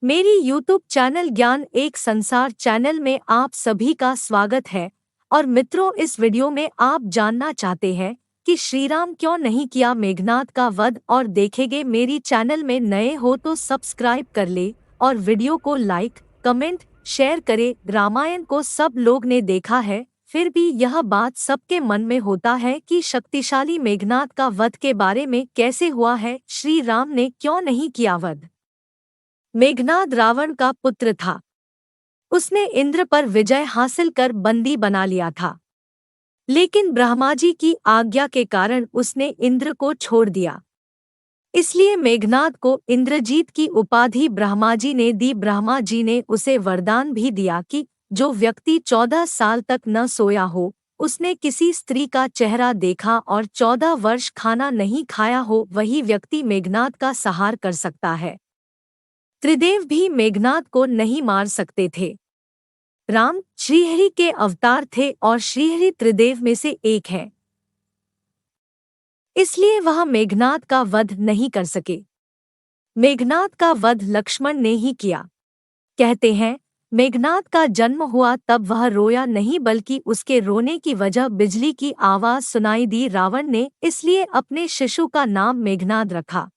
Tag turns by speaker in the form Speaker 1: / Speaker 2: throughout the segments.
Speaker 1: मेरी YouTube channel ज्ञान एक संसार चैनल में आप सभी का स्वागत है। और मित्रों, इस वीडियो में आप जानना चाहते हैं कि श्री राम क्यों नहीं किया मेघनाद का वध और देखेंगे। मेरी चैनल में नए हो तो सब्सक्राइब कर ले और वीडियो को लाइक कमेंट शेयर करे। रामायण को सब लोग ने देखा है, फिर भी यह बात सबके मन में होता है कि शक्तिशाली मेघनाद का वध के बारे में कैसे हुआ है, श्री राम ने क्यों नहीं किया वध। मेघनाद रावण का पुत्र था। उसने इंद्र पर विजय हासिल कर बंदी बना लिया था, लेकिन ब्रह्मा जी की आज्ञा के कारण उसने इंद्र को छोड़ दिया। इसलिए मेघनाद को इंद्रजीत की उपाधि ब्रह्मा जी ने दी। ब्रह्मा जी ने उसे वरदान भी दिया कि जो व्यक्ति 14 साल तक न सोया हो, उसने किसी स्त्री का चेहरा देखा और 14 वर्ष खाना नहीं खाया हो, वही व्यक्ति मेघनाद का संहार कर सकता है। त्रिदेव भी मेघनाद को नहीं मार सकते थे। राम श्रीहरि के अवतार थे और श्रीहरि त्रिदेव में से एक है, इसलिए वह मेघनाद का वध नहीं कर सके। मेघनाद का वध लक्ष्मण ने ही किया। कहते हैं मेघनाद का जन्म हुआ तब वह रोया नहीं, बल्कि उसके रोने की वजह बिजली की आवाज सुनाई दी। रावण ने इसलिए अपने शिशु का नाम मेघनाद रखा।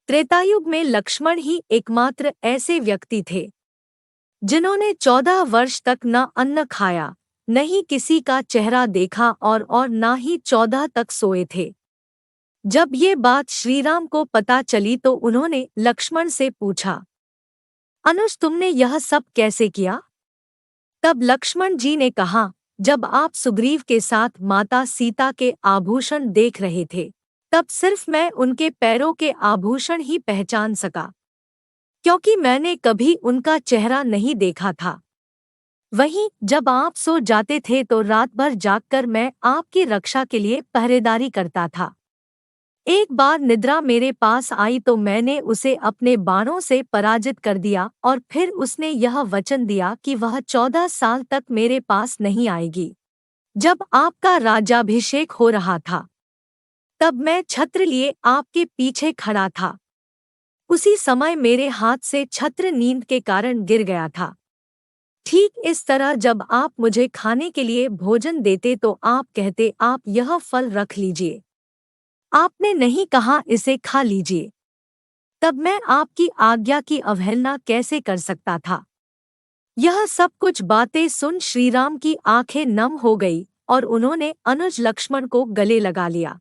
Speaker 1: त्रेतायुग में लक्ष्मण ही एकमात्र ऐसे व्यक्ति थे जिन्होंने 14 वर्ष तक न अन्न खाया, न ही किसी का चेहरा देखा और न ही 14 तक सोए थे। जब ये बात श्रीराम को पता चली तो उन्होंने लक्ष्मण से पूछा, अनुज तुमने यह सब कैसे किया? तब लक्ष्मण जी ने कहा, जब आप सुग्रीव के साथ माता सीता के आभूषण देख रहे थे, तब सिर्फ मैं उनके पैरों के आभूषण ही पहचान सका, क्योंकि मैंने कभी उनका चेहरा नहीं देखा था। वहीं जब आप सो जाते थे तो रात भर जागकर मैं आपकी रक्षा के लिए पहरेदारी करता था। एक बार निद्रा मेरे पास आई तो मैंने उसे अपने बाणों से पराजित कर दिया और फिर उसने यह वचन दिया कि वह 14 साल तक मेरे पास नहीं आएगी। जब आपका राज्याभिषेक हो रहा था, तब मैं छत्र लिए आपके पीछे खड़ा था। उसी समय मेरे हाथ से छत्र नींद के कारण गिर गया था। ठीक इस तरह जब आप मुझे खाने के लिए भोजन देते तो आप कहते, आप यह फल रख लीजिए। आपने नहीं कहा इसे खा लीजिए। तब मैं आपकी आज्ञा की अवहेलना कैसे कर सकता था? यह सब कुछ बातें सुन श्रीराम की आंखें नम हो गई और उन्होंने अनुज लक्ष्मण को गले लगा लिया।